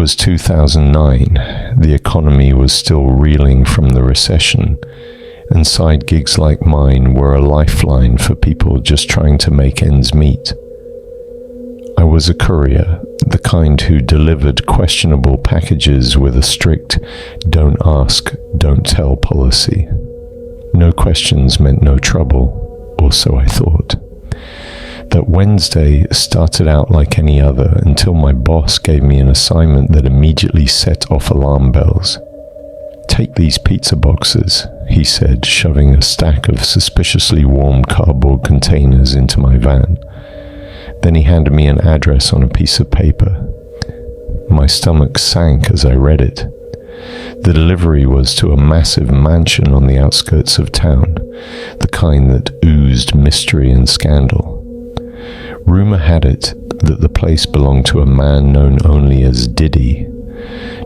was 2009, the economy was still reeling from the recession, and side gigs like mine were a lifeline for people just trying to make ends meet. I was a courier, the kind who delivered questionable packages with a strict don't ask, don't tell policy. No questions meant no trouble, or so I thought. That Wednesday started out like any other until my boss gave me an assignment that immediately set off alarm bells. "Take these pizza boxes," he said, shoving a stack of suspiciously warm cardboard containers into my van. Then he handed me an address on a piece of paper. My stomach sank as I read it. The delivery was to a massive mansion on the outskirts of town, the kind that oozed mystery and scandal. Rumor had it that the place belonged to a man known only as Diddy.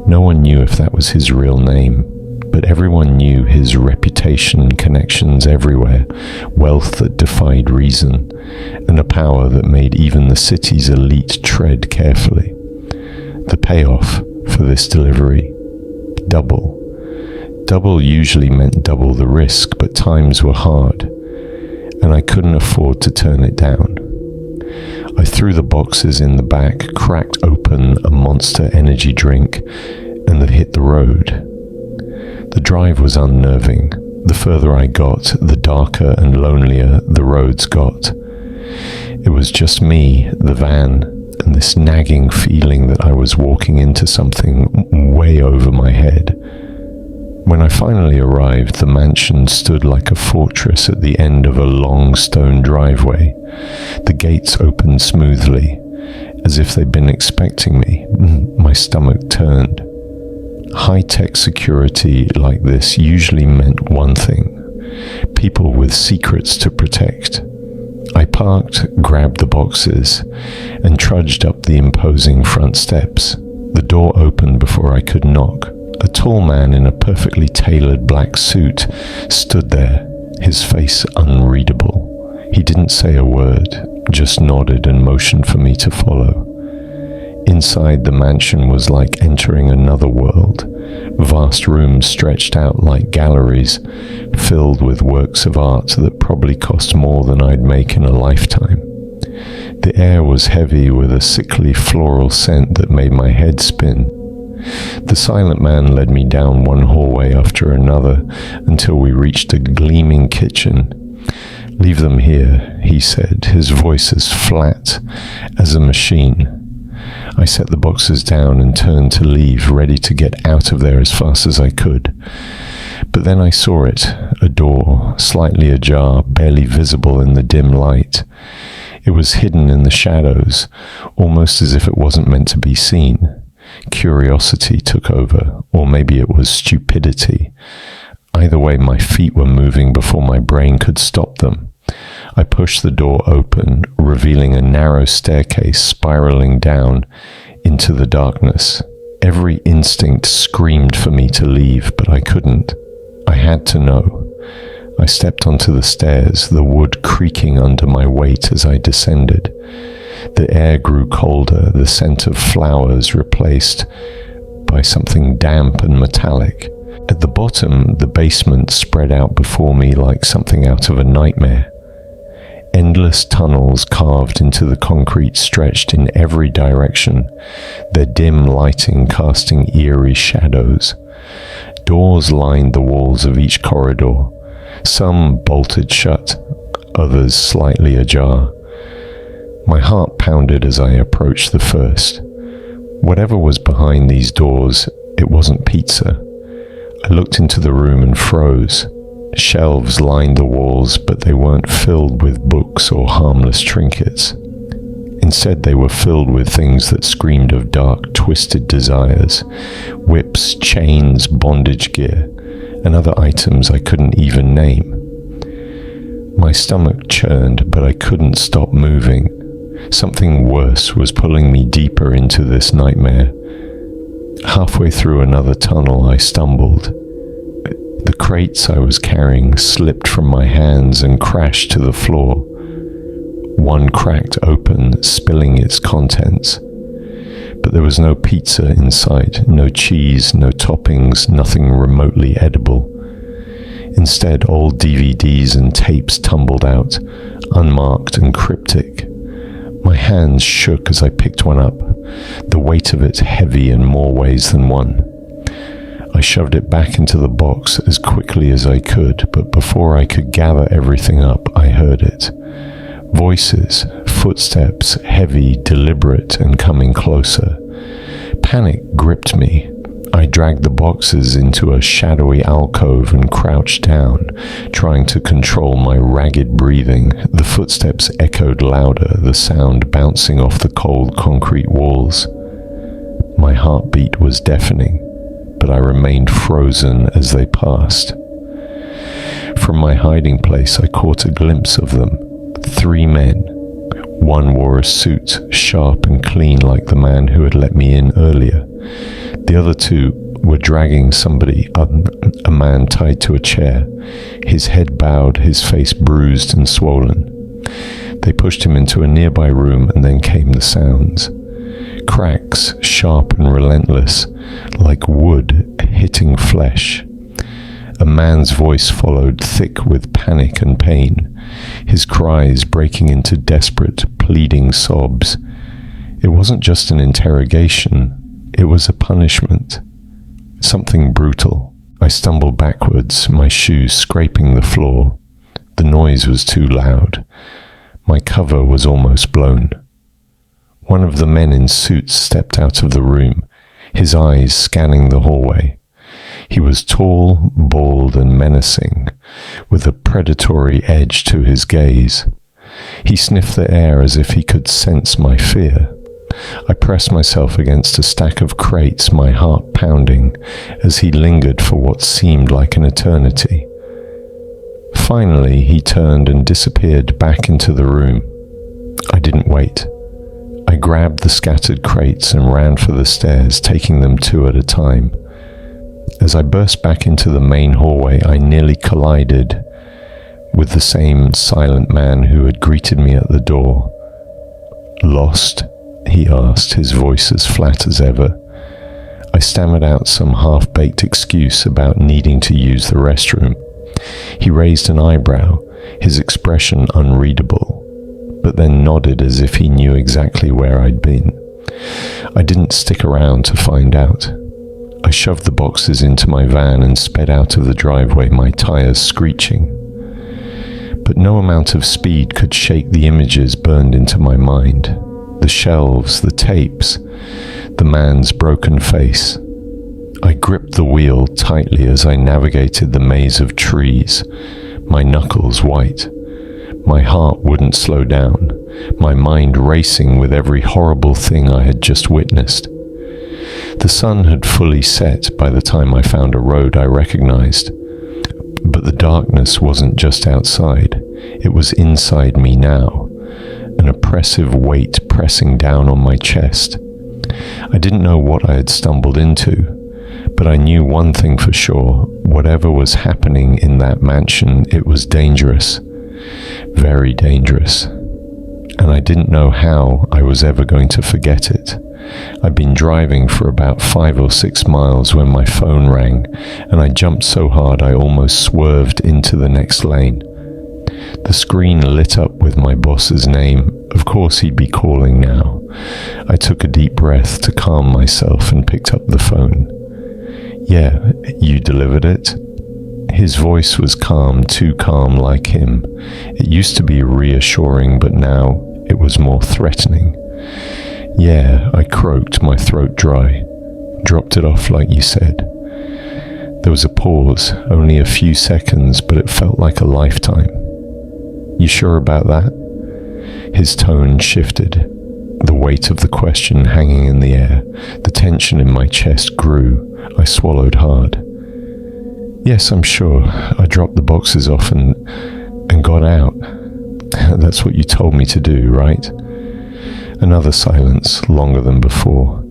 No one knew if that was his real name, but everyone knew his reputation, connections everywhere, wealth that defied reason, and a power that made even the city's elite tread carefully. The payoff for this delivery: double. Double usually meant double the risk, but times were hard, and I couldn't afford to turn it down. I threw the boxes in the back, cracked open a Monster energy drink, and then hit the road. The drive was unnerving. The further I got, the darker and lonelier the roads got. It was just me, the van, and this nagging feeling that I was walking into something way over my head. When I finally arrived, the mansion stood like a fortress at the end of a long stone driveway. The gates opened smoothly, as if they'd been expecting me. My stomach turned. High-tech security like this usually meant one thing: people with secrets to protect. I parked, grabbed the boxes, and trudged up the imposing front steps. The door opened before I could knock. A tall man in a perfectly tailored black suit stood there, his face unreadable. He didn't say a word, just nodded and motioned for me to follow. Inside the mansion was like entering another world. Vast rooms stretched out like galleries, filled with works of art that probably cost more than I'd make in a lifetime. The air was heavy with a sickly floral scent that made my head spin. The silent man led me down one hallway after another until we reached a gleaming kitchen. "Leave them here," he said, his voice as flat as a machine. I set the boxes down and turned to leave, ready to get out of there as fast as I could. But then I saw it, a door, slightly ajar, barely visible in the dim light. It was hidden in the shadows, almost as if it wasn't meant to be seen. Curiosity took over, or maybe it was stupidity. Either way, my feet were moving before my brain could stop them. I pushed the door open, revealing a narrow staircase spiraling down into the darkness. Every instinct screamed for me to leave, but I couldn't. I had to know. I stepped onto the stairs, the wood creaking under my weight as I descended. The air grew colder, the scent of flowers replaced by something damp and metallic. At the bottom, the basement spread out before me like something out of a nightmare. Endless tunnels carved into the concrete stretched in every direction, their dim lighting casting eerie shadows. Doors lined the walls of each corridor, some bolted shut, others slightly ajar. My heart pounded as I approached the first. Whatever was behind these doors, it wasn't pizza. I looked into the room and froze. Shelves lined the walls, but they weren't filled with books or harmless trinkets. Instead, they were filled with things that screamed of dark, twisted desires: whips, chains, bondage gear, and other items I couldn't even name. My stomach churned, but I couldn't stop moving. Something worse was pulling me deeper into this nightmare. Halfway through another tunnel, I stumbled. The crates I was carrying slipped from my hands and crashed to the floor. One cracked open, spilling its contents. but there was no pizza inside, no cheese, no toppings, nothing remotely edible. Instead, old DVDs and tapes tumbled out, unmarked and cryptic. My hands shook as I picked one up, the weight of it heavy in more ways than one. I shoved it back into the box as quickly as I could, but before I could gather everything up, I heard it. Voices, footsteps, heavy, deliberate, and coming closer. Panic gripped me. I dragged the boxes into a shadowy alcove and crouched down, trying to control my ragged breathing. The footsteps echoed louder, the sound bouncing off the cold concrete walls. My heartbeat was deafening, but I remained frozen as they passed. From my hiding place, I caught a glimpse of them. 3 men. One wore a suit, sharp and clean like the man who had let me in earlier. The other 2 were dragging somebody, a man tied to a chair, his head bowed, his face bruised and swollen. They pushed him into a nearby room, and then came the sounds. Cracks, sharp and relentless, like wood hitting flesh. A man's voice followed, thick with panic and pain, his cries breaking into desperate, pleading sobs. It wasn't just an interrogation, it was a punishment. Something brutal. I stumbled backwards, my shoes scraping the floor. The noise was too loud. My cover was almost blown. One of the men in suits stepped out of the room, his eyes scanning the hallway. He was tall, bald, and menacing, with a predatory edge to his gaze. He sniffed the air as if he could sense my fear. I pressed myself against a stack of crates, my heart pounding, as he lingered for what seemed like an eternity. Finally, he turned and disappeared back into the room. I didn't wait. I grabbed the scattered crates and ran for the stairs, taking them 2 at a time. As I burst back into the main hallway, I nearly collided with the same silent man who had greeted me at the door. "Lost?" he asked, his voice as flat as ever. I stammered out some half-baked excuse about needing to use the restroom. He raised an eyebrow, his expression unreadable, but then nodded as if he knew exactly where I'd been. I didn't stick around to find out. I shoved the boxes into my van and sped out of the driveway, my tires screeching. But no amount of speed could shake the images burned into my mind. The shelves, the tapes, the man's broken face. I gripped the wheel tightly as I navigated the maze of trees, my knuckles white. My heart wouldn't slow down, my mind racing with every horrible thing I had just witnessed. The sun had fully set by the time I found a road I recognized. But the darkness wasn't just outside, it was inside me now, an oppressive weight pressing down on my chest. I didn't know what I had stumbled into, but I knew one thing for sure: whatever was happening in that mansion, it was dangerous. Very dangerous. And I didn't know how I was ever going to forget it. I'd been driving for about 5 or 6 miles when my phone rang, and I jumped so hard I almost swerved into the next lane. The screen lit up with my boss's name. Of course he'd be calling now. I took a deep breath to calm myself and picked up the phone. "Yeah, you delivered it?" His voice was calm, too calm like him. It used to be reassuring, but now it was more threatening. "Yeah," I croaked, my throat dry. "Dropped it off like you said." There was a pause, only a few seconds, but it felt like a lifetime. "You sure about that?" His tone shifted, the weight of the question hanging in the air. The tension in my chest grew. I swallowed hard. "Yes, I'm sure. I dropped the boxes off and got out." "That's what you told me to do, right?" Another silence, longer than before.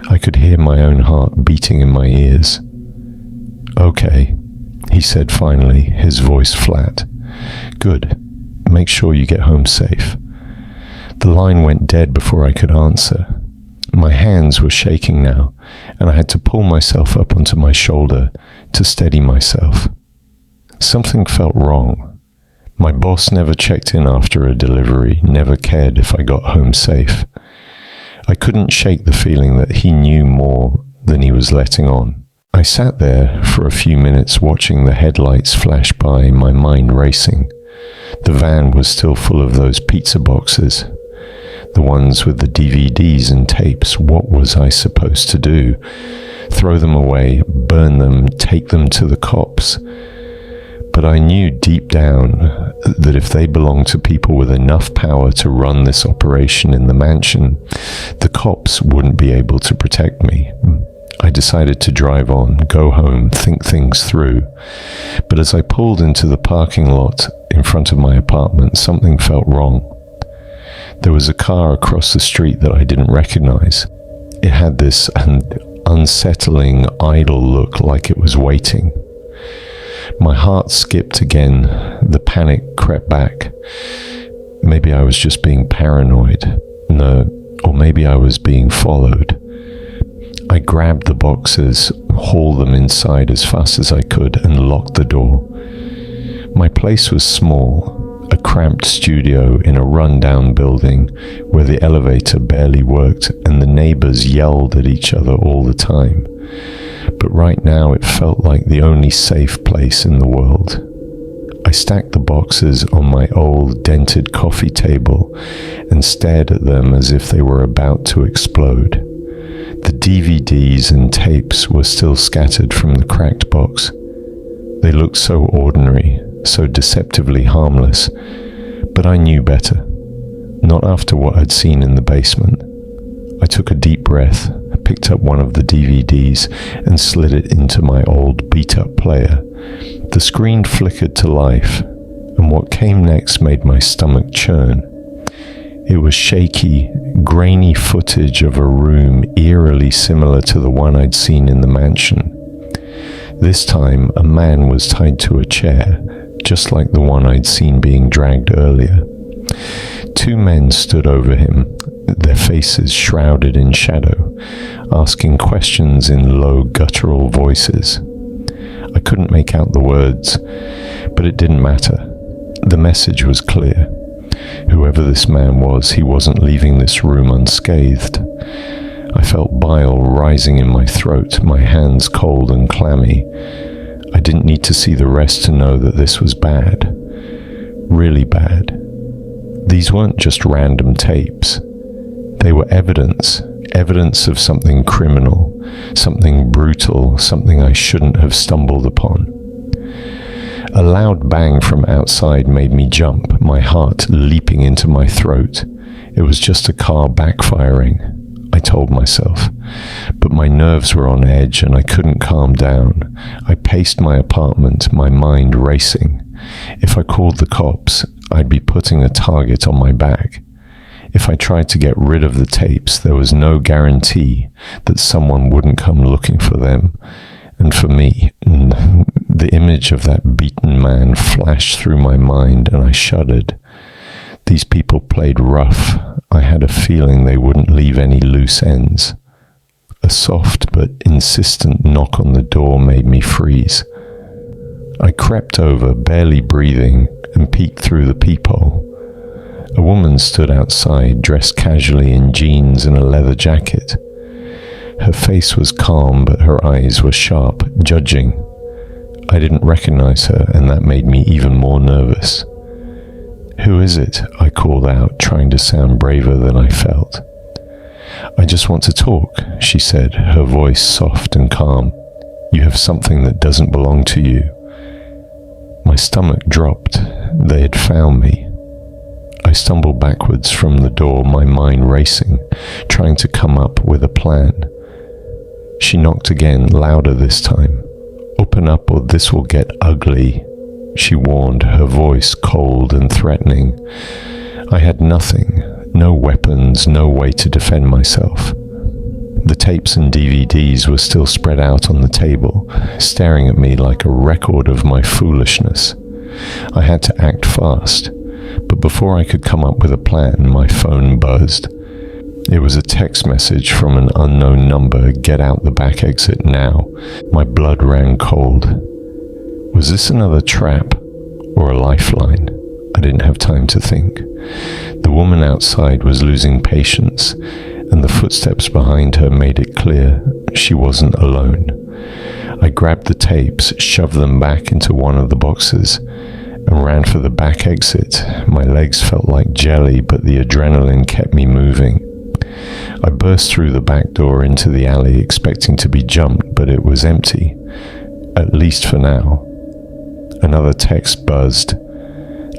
I could hear my own heart beating in my ears. "Okay," he said finally, his voice flat. "Good. Make sure you get home safe." The line went dead before I could answer. My hands were shaking now, and I had to pull myself up onto my shoulder to steady myself. Something felt wrong. My boss never checked in after a delivery, never cared if I got home safe. I couldn't shake the feeling that he knew more than he was letting on. I sat there for a few minutes watching the headlights flash by, my mind racing. The van was still full of those pizza boxes. The ones with the DVDs and tapes. What was I supposed to do? Throw them away, burn them, take them to the cops? But I knew deep down that if they belonged to people with enough power to run this operation in the mansion, the cops wouldn't be able to protect me. I decided to drive on, go home, think things through. But as I pulled into the parking lot in front of my apartment, something felt wrong. There was a car across the street that I didn't recognize. It had this unsettling, idle look, like it was waiting. My heart skipped again. The panic crept back. Maybe I was just being paranoid. No, or maybe I was being followed. I grabbed the boxes, hauled them inside as fast as I could, and locked the door. My place was small. A cramped studio in a run-down building where the elevator barely worked and the neighbors yelled at each other all the time. But right now it felt like the only safe place in the world. I stacked the boxes on my old dented coffee table and stared at them as if they were about to explode. The DVDs and tapes were still scattered from the cracked box. They looked so ordinary, so deceptively harmless, but I knew better. Not after what I'd seen in the basement. I took a deep breath, picked up one of the DVDs, and slid it into my old beat-up player. The screen flickered to life, and what came next made my stomach churn. It was shaky, grainy footage of a room eerily similar to the one I'd seen in the mansion. This time, a man was tied to a chair, just like the one I'd seen being dragged earlier. Two men stood over him, their faces shrouded in shadow, asking questions in low, guttural voices. I couldn't make out the words, but it didn't matter. The message was clear. Whoever this man was, he wasn't leaving this room unscathed. I felt bile rising in my throat, my hands cold and clammy. I didn't need to see the rest to know that this was bad. Really bad. These weren't just random tapes. They were evidence of something criminal, something brutal, something I shouldn't have stumbled upon. A loud bang from outside made me jump, my heart leaping into my throat. It was just a car backfiring, I told myself, but my nerves were on edge and I couldn't calm down. I paced my apartment, my mind racing. If I called the cops, I'd be putting a target on my back. If I tried to get rid of the tapes, there was no guarantee that someone wouldn't come looking for them. And for me, the image of that beaten man flashed through my mind and I shuddered. These people played rough. I had a feeling they wouldn't leave any loose ends. A soft but insistent knock on the door made me freeze. I crept over, barely breathing, and peeked through the peephole. A woman stood outside, dressed casually in jeans and a leather jacket. Her face was calm, but her eyes were sharp, judging. I didn't recognize her, and that made me even more nervous. "Who is it?" I called out, trying to sound braver than I felt. "I just want to talk," she said, her voice soft and calm. "You have something that doesn't belong to you." My stomach dropped. They had found me. I stumbled backwards from the door, my mind racing, trying to come up with a plan. She knocked again, louder this time. "Open up or this will get ugly," she warned, her voice cold and threatening. I had nothing, no weapons, no way to defend myself. The tapes and DVDs were still spread out on the table, staring at me like a record of my foolishness. I had to act fast, but before I could come up with a plan, my phone buzzed. It was a text message from an unknown number. Get out the back exit now. My blood ran cold. Was this another trap or a lifeline? I didn't have time to think. The woman outside was losing patience, and the footsteps behind her made it clear she wasn't alone. I grabbed the tapes, shoved them back into one of the boxes, and ran for the back exit. My legs felt like jelly, but the adrenaline kept me moving. I burst through the back door into the alley, expecting to be jumped, but it was empty, at least for now. Another text buzzed.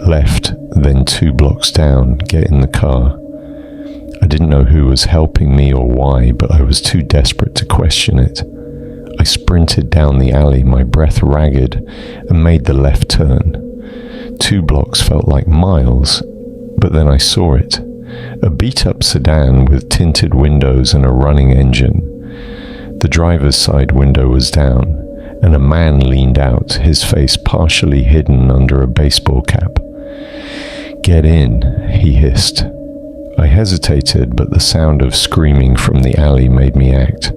Left, then 2 blocks down, get in the car. I didn't know who was helping me or why, but I was too desperate to question it. I sprinted down the alley, my breath ragged, and made the left turn. 2 blocks felt like miles, but then I saw it. A beat-up sedan with tinted windows and a running engine. The driver's side window was down, and a man leaned out, his face partially hidden under a baseball cap. "Get in," he hissed. I hesitated, but the sound of screaming from the alley made me act.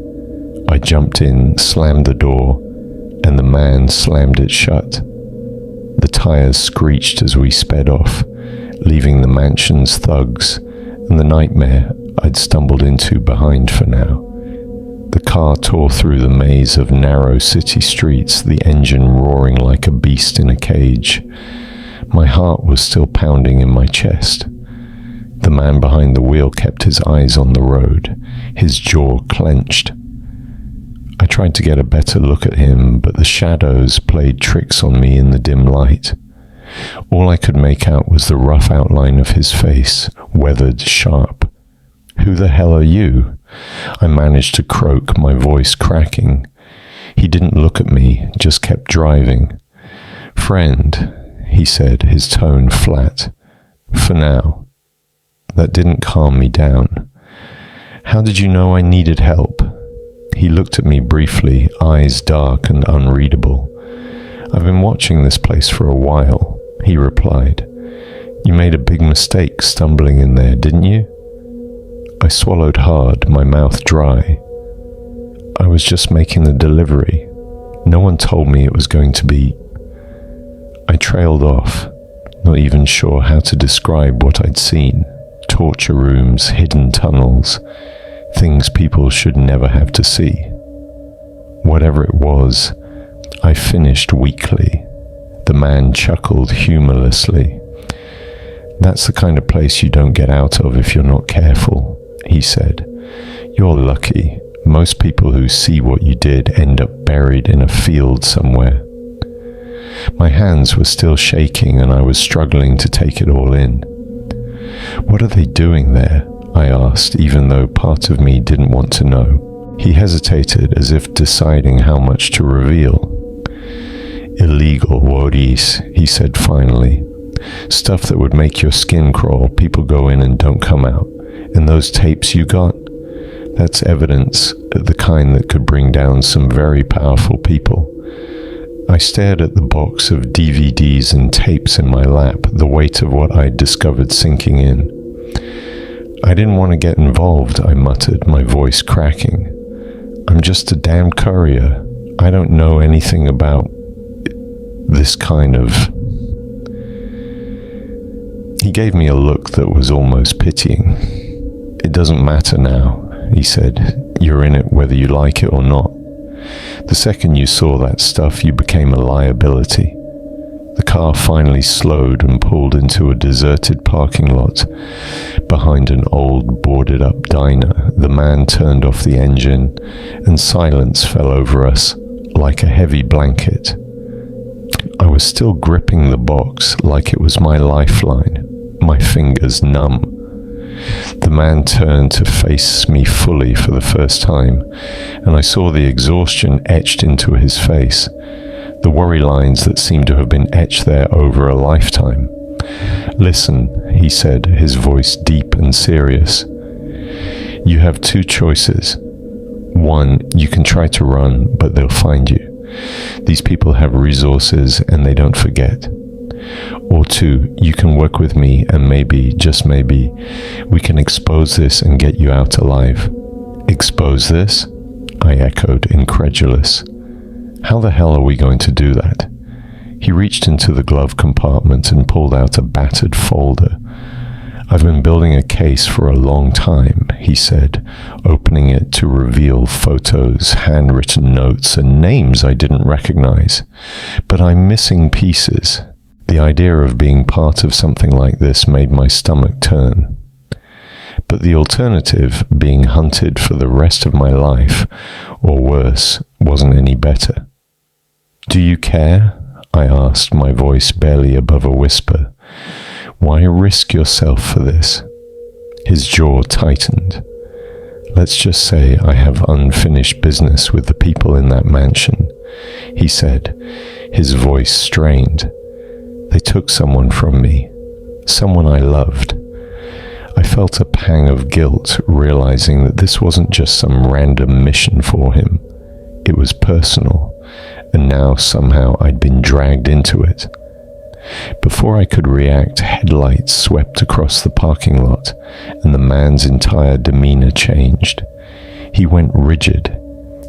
I jumped in, slammed the door, and the man slammed it shut. The tires screeched as we sped off, leaving the mansion's thugs and the nightmare I'd stumbled into behind for now. The car tore through the maze of narrow city streets, the engine roaring like a beast in a cage. My heart was still pounding in my chest. The man behind the wheel kept his eyes on the road, his jaw clenched. I tried to get a better look at him, but the shadows played tricks on me in the dim light. All I could make out was the rough outline of his face, weathered sharp. "Who the hell are you?" I managed to croak, my voice cracking. He didn't look at me, just kept driving. "Friend," he said, his tone flat. "For now." That didn't calm me down. "How did you know I needed help?" He looked at me briefly, eyes dark and unreadable. "I've been watching this place for a while," he replied. "You made a big mistake stumbling in there, didn't you?" I swallowed hard, my mouth dry. "I was just making the delivery. No one told me it was going to be..." I trailed off, not even sure how to describe what I'd seen. Torture rooms, hidden tunnels, things people should never have to see. Whatever it was, I finished weakly. The man chuckled humorlessly. "That's the kind of place you don't get out of if you're not careful," he said. "You're lucky. Most people who see what you did end up buried in a field somewhere." My hands were still shaking and I was struggling to take it all in. "What are they doing there?" I asked, even though part of me didn't want to know. He hesitated, as if deciding how much to reveal. "Illegal worries," he said finally. "Stuff that would make your skin crawl. People go in and don't come out. And those tapes you got? That's evidence, the kind that could bring down some very powerful people." I stared at the box of DVDs and tapes in my lap, the weight of what I'd discovered sinking in. "I didn't want to get involved," I muttered, my voice cracking. "I'm just a damn courier. I don't know anything about this kind of..." He gave me a look that was almost pitying. "It doesn't matter now," he said. "You're in it whether you like it or not. The second you saw that stuff, you became a liability." The car finally slowed and pulled into a deserted parking lot behind an old boarded-up diner. The man turned off the engine, and silence fell over us like a heavy blanket. I was still gripping the box like it was my lifeline, my fingers numb. The man turned to face me fully for the first time, and I saw the exhaustion etched into his face, the worry lines that seemed to have been etched there over a lifetime. "Listen," he said, his voice deep and serious. "You have 2 choices. One, you can try to run, but they'll find you. These people have resources and they don't forget. Or two, you can work with me and maybe, just maybe, we can expose this and get you out alive. Expose this? I echoed, incredulous. How the hell are we going to do that? He reached into the glove compartment and pulled out a battered folder. I've been building a case for a long time, he said, opening it to reveal photos, handwritten notes, and names I didn't recognize. But I'm missing pieces. The idea of being part of something like this made my stomach turn. But the alternative, being hunted for the rest of my life, or worse, wasn't any better. Do you care? I asked, my voice barely above a whisper. Why risk yourself for this? His jaw tightened. Let's just say I have unfinished business with the people in that mansion, he said, his voice strained. They took someone from me, someone I loved. I felt a pang of guilt, realizing that this wasn't just some random mission for him. It was personal, and now somehow I'd been dragged into it. Before I could react, headlights swept across the parking lot, and the man's entire demeanor changed. He went rigid,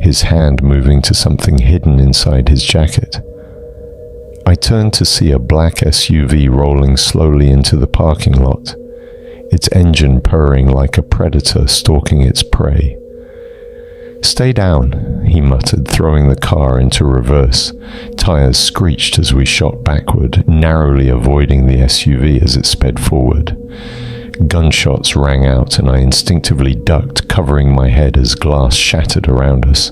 his hand moving to something hidden inside his jacket. I turned to see a black SUV rolling slowly into the parking lot, its engine purring like a predator stalking its prey. Stay down, he muttered, throwing the car into reverse. Tires screeched as we shot backward, narrowly avoiding the SUV as it sped forward. Gunshots rang out, and I instinctively ducked, covering my head as glass shattered around us.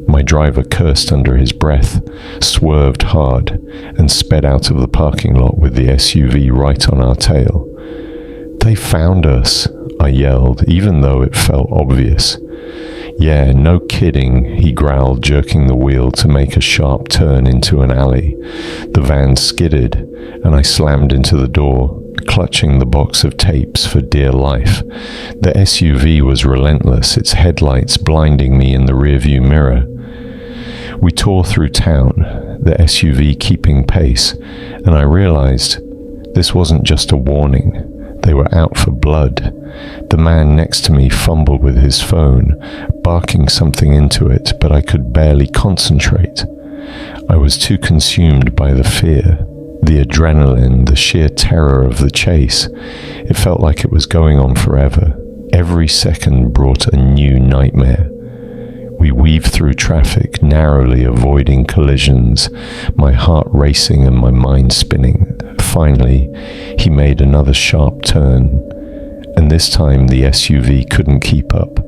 My driver cursed under his breath, swerved hard, and sped out of the parking lot with the SUV right on our tail. They found us, I yelled, even though it felt obvious. Yeah, no kidding, he growled, jerking the wheel to make a sharp turn into an alley. The van skidded, and I slammed into the door, clutching the box of tapes for dear life. The SUV was relentless, its headlights blinding me in the rearview mirror. We tore through town, the SUV keeping pace, and I realized this wasn't just a warning. They were out for blood. The man next to me fumbled with his phone, barking something into it, but I could barely concentrate. I was too consumed by the fear, the adrenaline, the sheer terror of the chase. It felt like it was going on forever. Every second brought a new nightmare. We weaved through traffic, narrowly avoiding collisions, my heart racing and my mind spinning. Finally, he made another sharp turn, and this time the SUV couldn't keep up.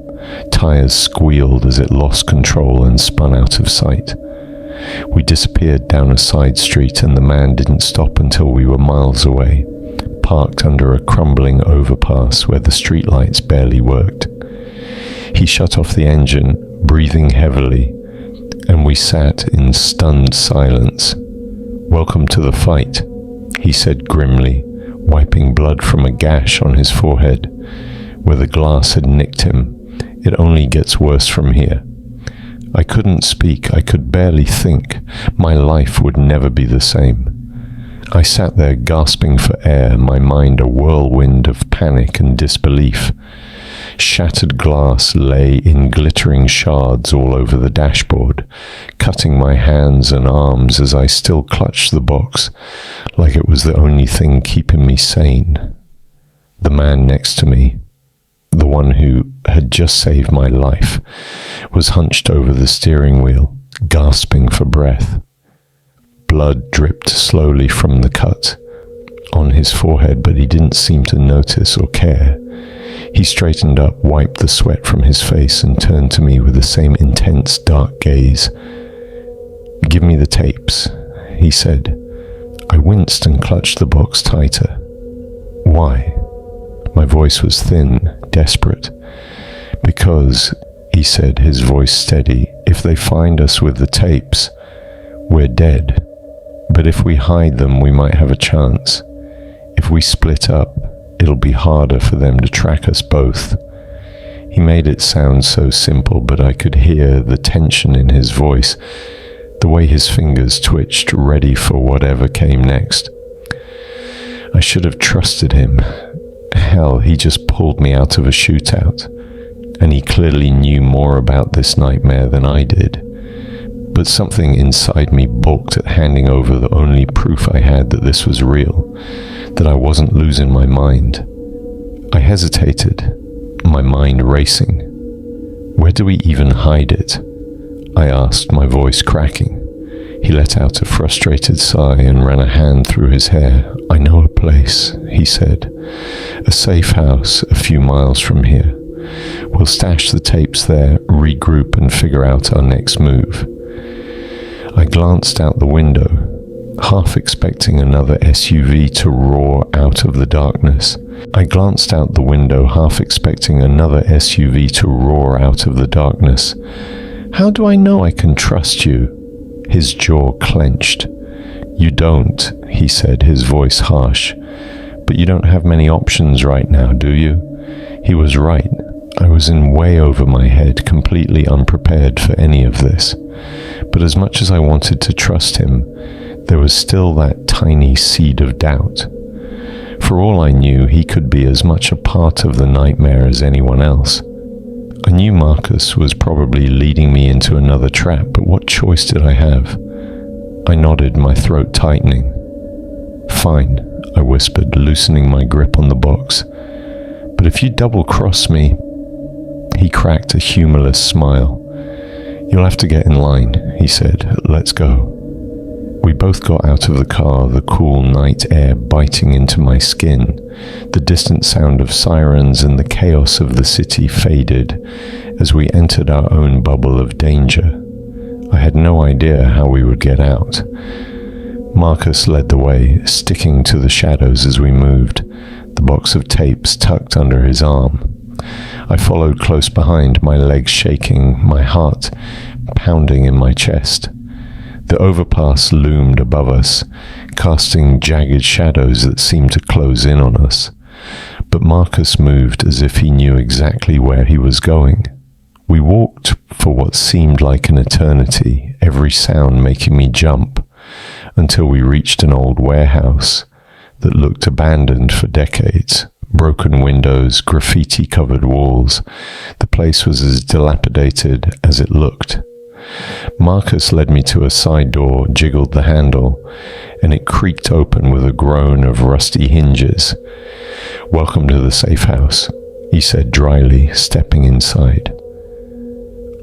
Tires squealed as it lost control and spun out of sight. We disappeared down a side street, and the man didn't stop until we were miles away, parked under a crumbling overpass where the streetlights barely worked. He shut off the engine, breathing heavily, and we sat in stunned silence. "Welcome to the fight," he said grimly, wiping blood from a gash on his forehead, where the glass had nicked him. "It only gets worse from here." I couldn't speak, I could barely think. My life would never be the same. I sat there gasping for air, my mind a whirlwind of panic and disbelief. Shattered glass lay in glittering shards all over the dashboard, cutting my hands and arms as I still clutched the box, like it was the only thing keeping me sane. The man next to me, the one who had just saved my life, was hunched over the steering wheel, gasping for breath. Blood dripped slowly from the cut on his forehead, but he didn't seem to notice or care. He straightened up, wiped the sweat from his face, and turned to me with the same intense, dark gaze. "Give me the tapes," he said. I winced and clutched the box tighter. "Why?" My voice was thin, desperate. "Because," he said, his voice steady, "if they find us with the tapes, we're dead. But if we hide them, we might have a chance. If we split up, it'll be harder for them to track us both." He made it sound so simple, but I could hear the tension in his voice. the way his fingers twitched, ready for whatever came next. I should have trusted him. Hell, he just pulled me out of a shootout, and he clearly knew more about this nightmare than I did. But something inside me balked at handing over the only proof I had that this was real, that I wasn't losing my mind. I hesitated, my mind racing. Where do we even hide it? I asked, my voice cracking. He let out a frustrated sigh and ran a hand through his hair. I know a place, he said. A safe house a few miles from here. We'll stash the tapes there, regroup and figure out our next move. I glanced out the window, half expecting another SUV to roar out of the darkness. How do I know I can trust you? His jaw clenched. You don't, he said, his voice harsh. But you don't have many options right now, do you? He was right. I was in way over my head, completely unprepared for any of this. But as much as I wanted to trust him, there was still that tiny seed of doubt. For all I knew, he could be as much a part of the nightmare as anyone else. I knew Marcus was probably leading me into another trap, but what choice did I have? I nodded, my throat tightening. Fine, I whispered, loosening my grip on the box. But if you double-cross me... He cracked a humorless smile. You'll have to get in line, he said. Let's go. We both got out of the car, the cool night air biting into my skin. The distant sound of sirens and the chaos of the city faded as we entered our own bubble of danger. I had no idea how we would get out. Marcus led the way, sticking to the shadows as we moved, the box of tapes tucked under his arm. I followed close behind, my legs shaking, my heart pounding in my chest. The overpass loomed above us, casting jagged shadows that seemed to close in on us. But Marcus moved as if he knew exactly where he was going. We walked for what seemed like an eternity, every sound making me jump, until we reached an old warehouse that looked abandoned for decades. Broken windows, graffiti-covered walls. The place was as dilapidated as it looked. Marcus led me to a side door, jiggled the handle, and it creaked open with a groan of rusty hinges. "Welcome to the safe house," he said dryly, stepping inside.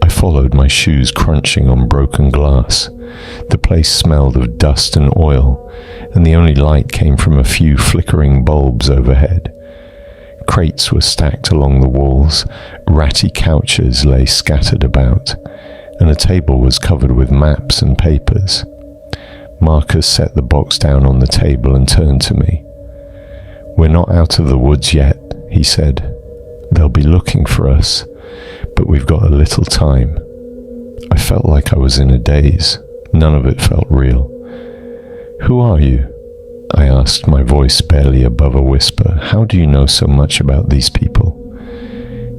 I followed, my shoes crunching on broken glass. The place smelled of dust and oil, and the only light came from a few flickering bulbs overhead. Crates were stacked along the walls, ratty couches lay scattered about, and a table was covered with maps and papers. Marcus set the box down on the table and turned to me. "We're not out of the woods yet," he said. "They'll be looking for us, but we've got a little time." I felt like I was in a daze. None of it felt real. "Who are you?" I asked, my voice barely above a whisper. "How do you know so much about these people?"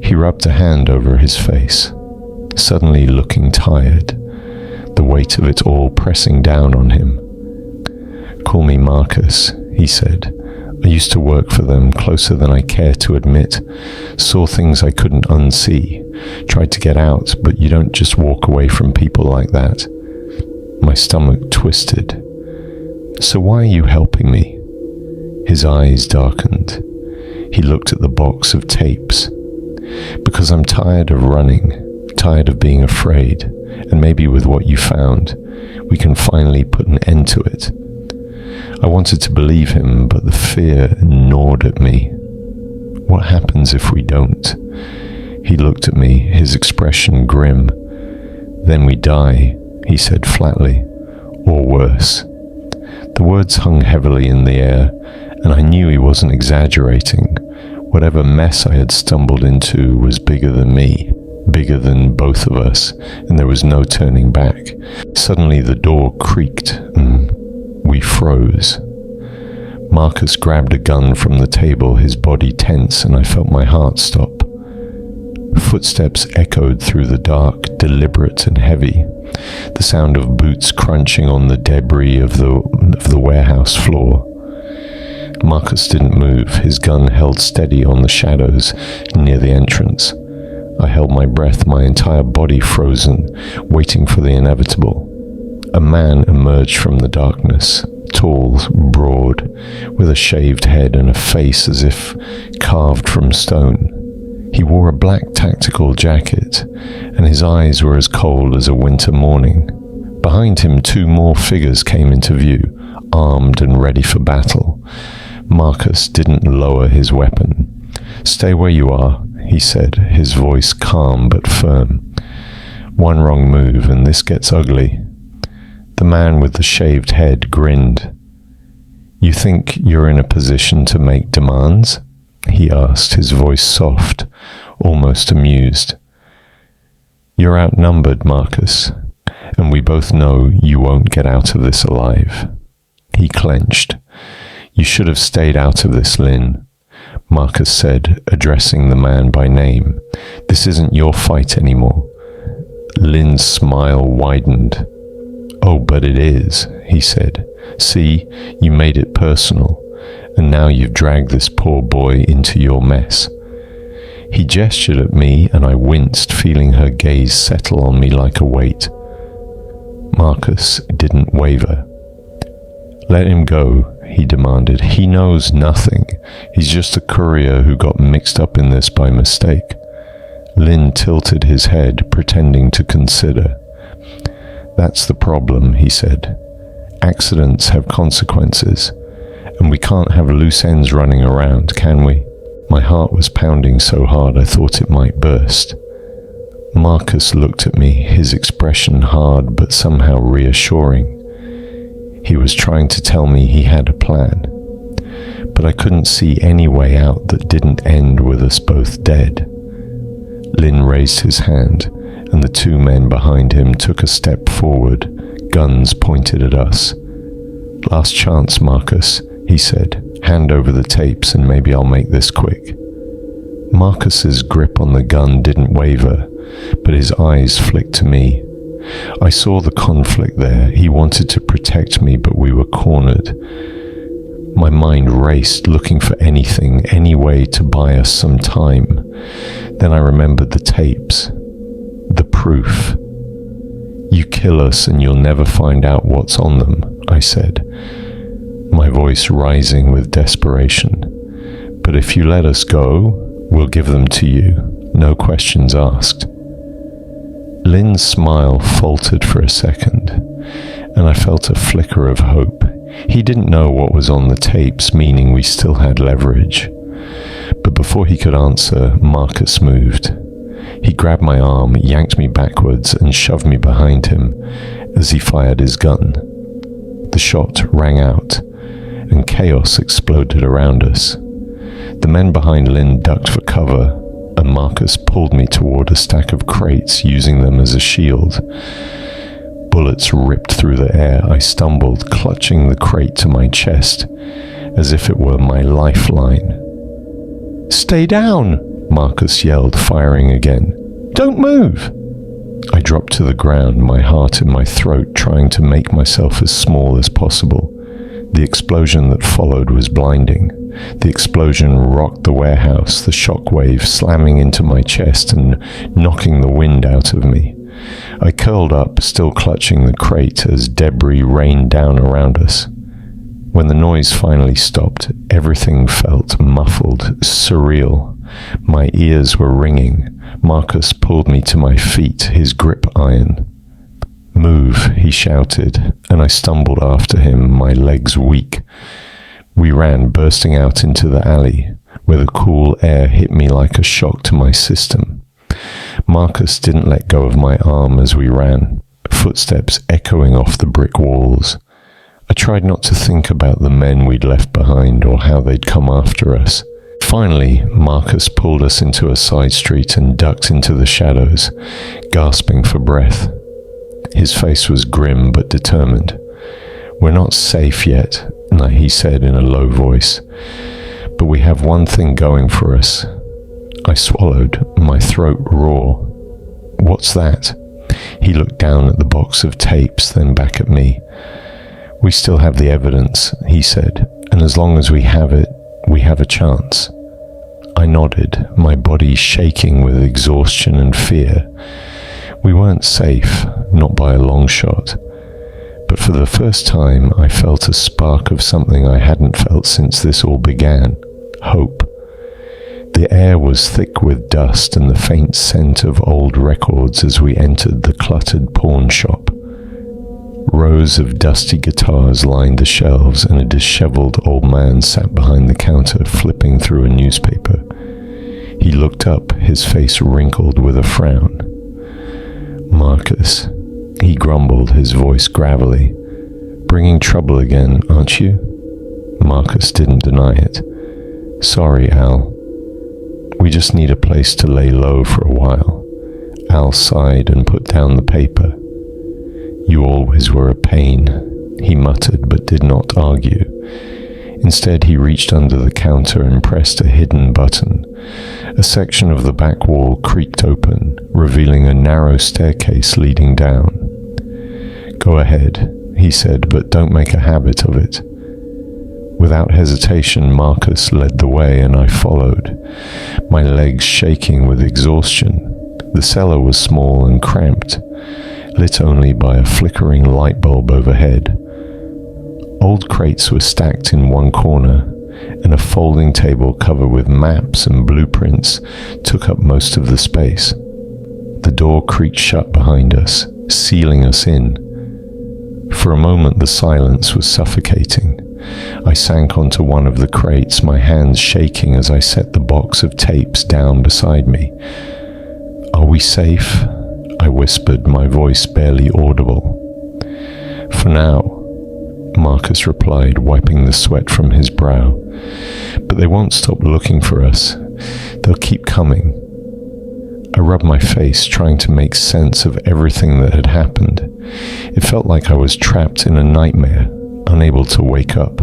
He rubbed a hand over his face, suddenly looking tired, the weight of it all pressing down on him. "Call me Marcus," he said. "I used to work for them, closer than I care to admit. Saw things I couldn't unsee. Tried to get out, but you don't just walk away from people like that." My stomach twisted. "So why are you helping me?" His eyes darkened. He looked at the box of tapes. "Because I'm tired of running, tired of being afraid, and maybe with what you found, we can finally put an end to it." I wanted to believe him, but the fear gnawed at me. "What happens if we don't?" He looked at me, his expression grim. "Then we die," he said flatly. "Or worse." The words hung heavily in the air, and I knew he wasn't exaggerating. Whatever mess I had stumbled into was bigger than me, bigger than both of us, and there was no turning back. Suddenly the door creaked, and we froze. Marcus grabbed a gun from the table, his body tense, and I felt my heart stop. Footsteps echoed through the dark, deliberate and heavy, the sound of boots crunching on the debris of the warehouse floor. Marcus didn't move, his gun held steady on the shadows near the entrance. I held my breath, my entire body frozen, waiting for the inevitable. A man emerged from the darkness, tall, broad, with a shaved head and a face as if carved from stone. He wore a black tactical jacket, and his eyes were as cold as a winter morning. Behind him, two more figures came into view, armed and ready for battle. Marcus didn't lower his weapon. "Stay where you are," he said, his voice calm but firm. "One wrong move, and this gets ugly." The man with the shaved head grinned. "You think you're in a position to make demands?" he asked, his voice soft, almost amused. "You're outnumbered, Marcus, and we both know you won't get out of this alive." He clenched. "You should have stayed out of this, Lynn," Marcus said, addressing the man by name. "This isn't your fight anymore." Lynn's smile widened. "Oh, but it is," he said. "See, you made it personal, and now you've dragged this poor boy into your mess." He gestured at me, and I winced, feeling her gaze settle on me like a weight. Marcus didn't waver. "Let him go," he demanded. "He knows nothing. He's just a courier who got mixed up in this by mistake." Lynn tilted his head, pretending to consider. "That's the problem," he said. "Accidents have consequences, and we can't have loose ends running around, can we?" My heart was pounding so hard I thought it might burst. Marcus looked at me, his expression hard but somehow reassuring. He was trying to tell me he had a plan, but I couldn't see any way out that didn't end with us both dead. Lynn raised his hand, and the two men behind him took a step forward, guns pointed at us. "Last chance, Marcus," he said. "Hand over the tapes and maybe I'll make this quick." Marcus's grip on the gun didn't waver, but his eyes flicked to me. I saw the conflict there. He wanted to protect me, but we were cornered. My mind raced, looking for anything, any way to buy us some time. Then I remembered the tapes. The proof. "You kill us and you'll never find out what's on them," I said, my voice rising with desperation. "But if you let us go, we'll give them to you, no questions asked." Lynn's smile faltered for a second, and I felt a flicker of hope. He didn't know what was on the tapes, meaning we still had leverage. But before he could answer, Marcus moved. He grabbed my arm, yanked me backwards, and shoved me behind him as he fired his gun. The shot rang out, and chaos exploded around us. The men behind Lynn ducked for cover, and Marcus pulled me toward a stack of crates, using them as a shield. Bullets ripped through the air. I stumbled, clutching the crate to my chest, as if it were my lifeline. "Stay down!" Marcus yelled, firing again. "Don't move!" I dropped to the ground, my heart in my throat, trying to make myself as small as possible. The explosion that followed was blinding. The explosion rocked the warehouse, the shockwave slamming into my chest and knocking the wind out of me. I curled up, still clutching the crate, as debris rained down around us. When the noise finally stopped, everything felt muffled, surreal. My ears were ringing. Marcus pulled me to my feet, his grip iron. "Move," he shouted, and I stumbled after him, my legs weak. We ran, bursting out into the alley, where the cool air hit me like a shock to my system. Marcus didn't let go of my arm as we ran, footsteps echoing off the brick walls. I tried not to think about the men we'd left behind or how they'd come after us. Finally, Marcus pulled us into a side street and ducked into the shadows, gasping for breath. His face was grim but determined. "We're not safe yet," he said in a low voice, "but we have one thing going for us. I swallowed, my throat raw. "What's that?" He looked down at the box of tapes, then back at me. "We still have the evidence," he said, "and as long as we have it, we have a chance." I nodded, my body shaking with exhaustion and fear. We weren't safe, not by a long shot. But for the first time, I felt a spark of something I hadn't felt since this all began: hope. The air was thick with dust and the faint scent of old records as we entered the cluttered pawn shop. Rows of dusty guitars lined the shelves, and a disheveled old man sat behind the counter flipping through a newspaper. He looked up, his face wrinkled with a frown. "Marcus," he grumbled, his voice gravelly. "Bringing trouble again, aren't you?" Marcus didn't deny it. "Sorry, Al. We just need a place to lay low for a while." Al sighed and put down the paper. "You always were a pain," he muttered, but did not argue. Instead, he reached under the counter and pressed a hidden button. A section of the back wall creaked open, revealing a narrow staircase leading down. "Go ahead," he said, "but don't make a habit of it." Without hesitation, Marcus led the way, and I followed, my legs shaking with exhaustion. The cellar was small and cramped, lit only by a flickering light bulb overhead. Old crates were stacked in one corner, and a folding table covered with maps and blueprints took up most of the space. The door creaked shut behind us, sealing us in. For a moment, the silence was suffocating. I sank onto one of the crates, my hands shaking as I set the box of tapes down beside me. "Are we safe?" I whispered, my voice barely audible. "For now," Marcus replied, wiping the sweat from his brow. "But they won't stop looking for us. They'll keep coming." I rubbed my face, trying to make sense of everything that had happened. It felt like I was trapped in a nightmare, unable to wake up.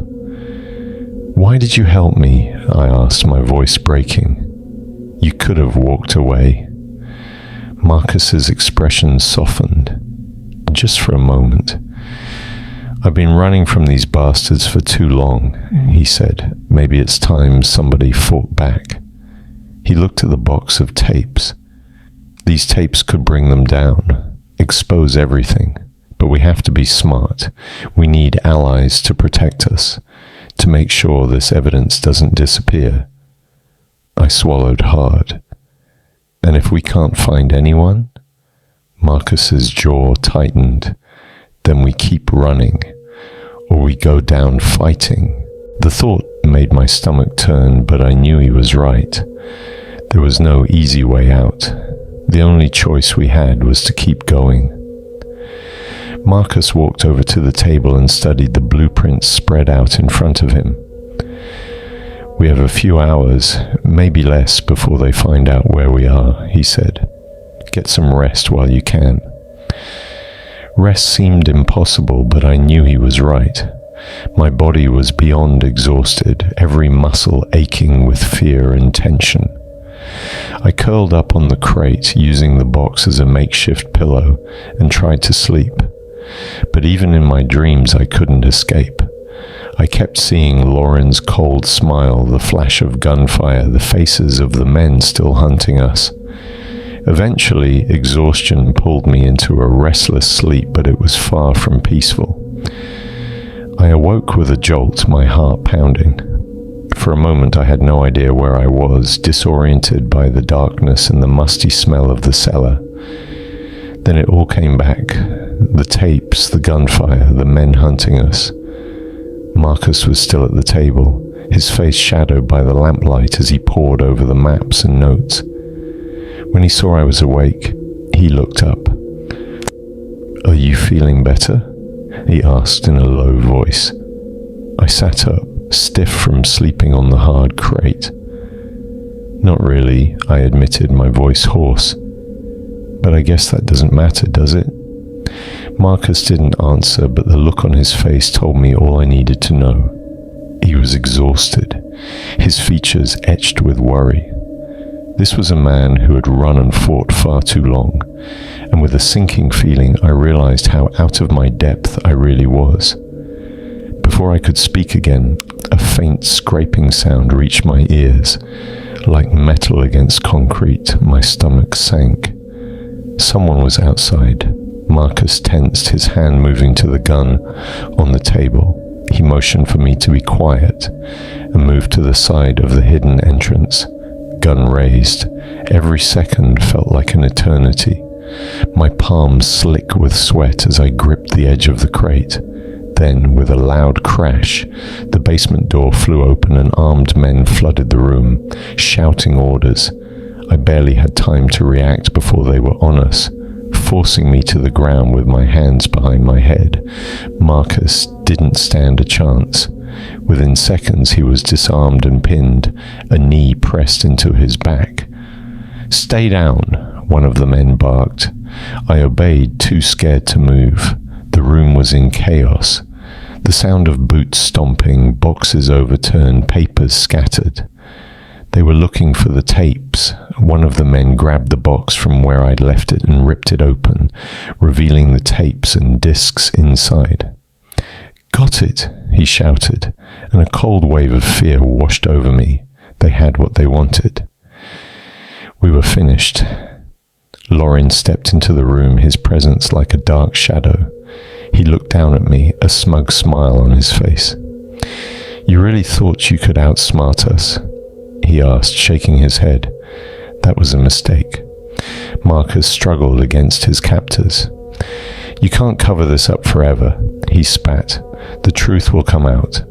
"Why did you help me?" I asked, my voice breaking. "You could have walked away." Marcus's expression softened, just for a moment. "I've been running from these bastards for too long," he said. "Maybe it's time somebody fought back." He looked at the box of tapes. "These tapes could bring them down, expose everything. But we have to be smart. We need allies to protect us, to make sure this evidence doesn't disappear." I swallowed hard. "And if we can't find anyone?" Marcus's jaw tightened. "Then we keep running, or we go down fighting." The thought made my stomach turn, but I knew he was right. There was no easy way out. The only choice we had was to keep going. Marcus walked over to the table and studied the blueprints spread out in front of him. "We have a few hours, maybe less, before they find out where we are," he said. "Get some rest while you can." Rest seemed impossible, but I knew he was right. My body was beyond exhausted, every muscle aching with fear and tension. I curled up on the crate, using the box as a makeshift pillow, and tried to sleep. But even in my dreams, I couldn't escape. I kept seeing Lauren's cold smile, the flash of gunfire, the faces of the men still hunting us. Eventually, exhaustion pulled me into a restless sleep, but it was far from peaceful. I awoke with a jolt, my heart pounding. For a moment, I had no idea where I was, disoriented by the darkness and the musty smell of the cellar. Then it all came back. The tapes, the gunfire, the men hunting us. Marcus was still at the table, his face shadowed by the lamplight as he pored over the maps and notes. When he saw I was awake, he looked up. "Are you feeling better?" he asked in a low voice. I sat up, stiff from sleeping on the hard crate. "Not really," I admitted, my voice hoarse. "But I guess that doesn't matter, does it?" Marcus didn't answer, but the look on his face told me all I needed to know. He was exhausted, his features etched with worry. This was a man who had run and fought far too long, and with a sinking feeling I realized how out of my depth I really was. Before I could speak again, a faint scraping sound reached my ears. Like metal against concrete, my stomach sank. Someone was outside. Marcus tensed, his hand moving to the gun on the table. He motioned for me to be quiet and moved to the side of the hidden entrance. Gun raised. Every second felt like an eternity. My palms slick with sweat as I gripped the edge of the crate. Then, with a loud crash, the basement door flew open and armed men flooded the room, shouting orders. I barely had time to react before they were on us, forcing me to the ground with my hands behind my head. Marcus didn't stand a chance. Within seconds he was disarmed and pinned, a knee pressed into his back. "Stay down," one of the men barked. I obeyed, too scared to move. The room was in chaos. The sound of boots stomping, boxes overturned, papers scattered. They were looking for the tapes. One of the men grabbed the box from where I'd left it and ripped it open, revealing the tapes and discs inside. "Got it," he shouted, and a cold wave of fear washed over me. They had what they wanted. We were finished. Lauren stepped into the room, his presence like a dark shadow. He looked down at me, a smug smile on his face. "You really thought you could outsmart us?" he asked, shaking his head. "That was a mistake." Marcus struggled against his captors. "You can't cover this up forever," he spat. "The truth will come out."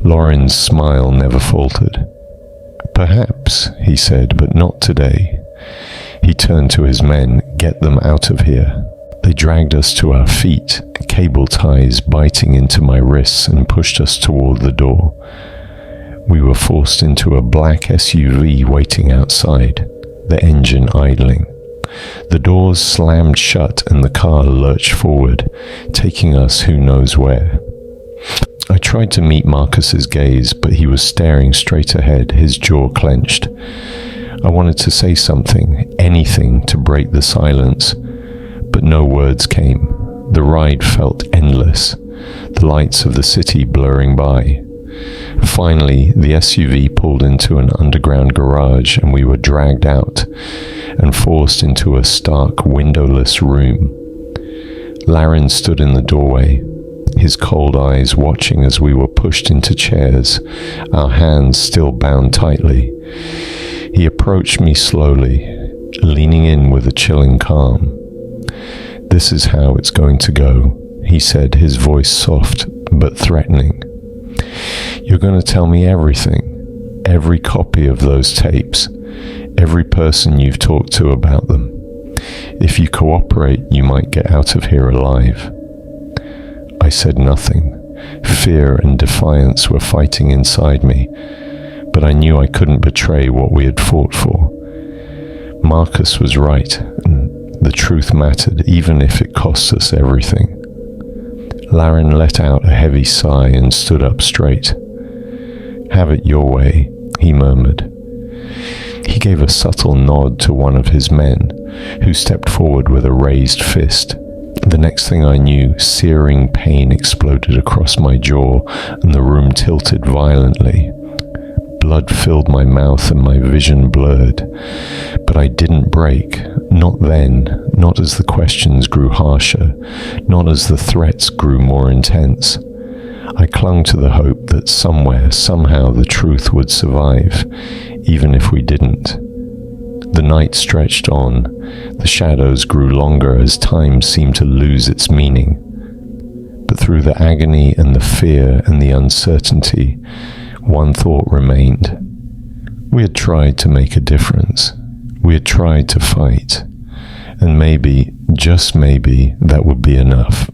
Lauren's smile never faltered. "Perhaps," he said, "but not today." He turned to his men. "Get them out of here." They dragged us to our feet, cable ties biting into my wrists, and pushed us toward the door. We were forced into a black SUV waiting outside, the engine idling. The doors slammed shut and the car lurched forward, taking us who knows where. I tried to meet Marcus's gaze, but he was staring straight ahead, his jaw clenched. I wanted to say something, anything to break the silence, but no words came. The ride felt endless, the lights of the city blurring by. Finally, the SUV pulled into an underground garage and we were dragged out and forced into a stark, windowless room. Laren stood in the doorway, his cold eyes watching as we were pushed into chairs, our hands still bound tightly. He approached me slowly, leaning in with a chilling calm. "This is how it's going to go," he said, his voice soft but threatening. "You're going to tell me everything, every copy of those tapes, every person you've talked to about them. If you cooperate, you might get out of here alive." I said nothing. Fear and defiance were fighting inside me, but I knew I couldn't betray what we had fought for. Marcus was right, and the truth mattered, even if it cost us everything. Laren let out a heavy sigh and stood up straight. "Have it your way," he murmured. He gave a subtle nod to one of his men, who stepped forward with a raised fist. The next thing I knew, searing pain exploded across my jaw, and the room tilted violently. Blood filled my mouth and my vision blurred. But I didn't break. Not then. Not as the questions grew harsher. Not as the threats grew more intense. I clung to the hope that somewhere, somehow, the truth would survive, even if we didn't. The night stretched on. The shadows grew longer as time seemed to lose its meaning. But through the agony and the fear and the uncertainty, one thought remained. We had tried to make a difference. We had tried to fight. And maybe, just maybe, that would be enough.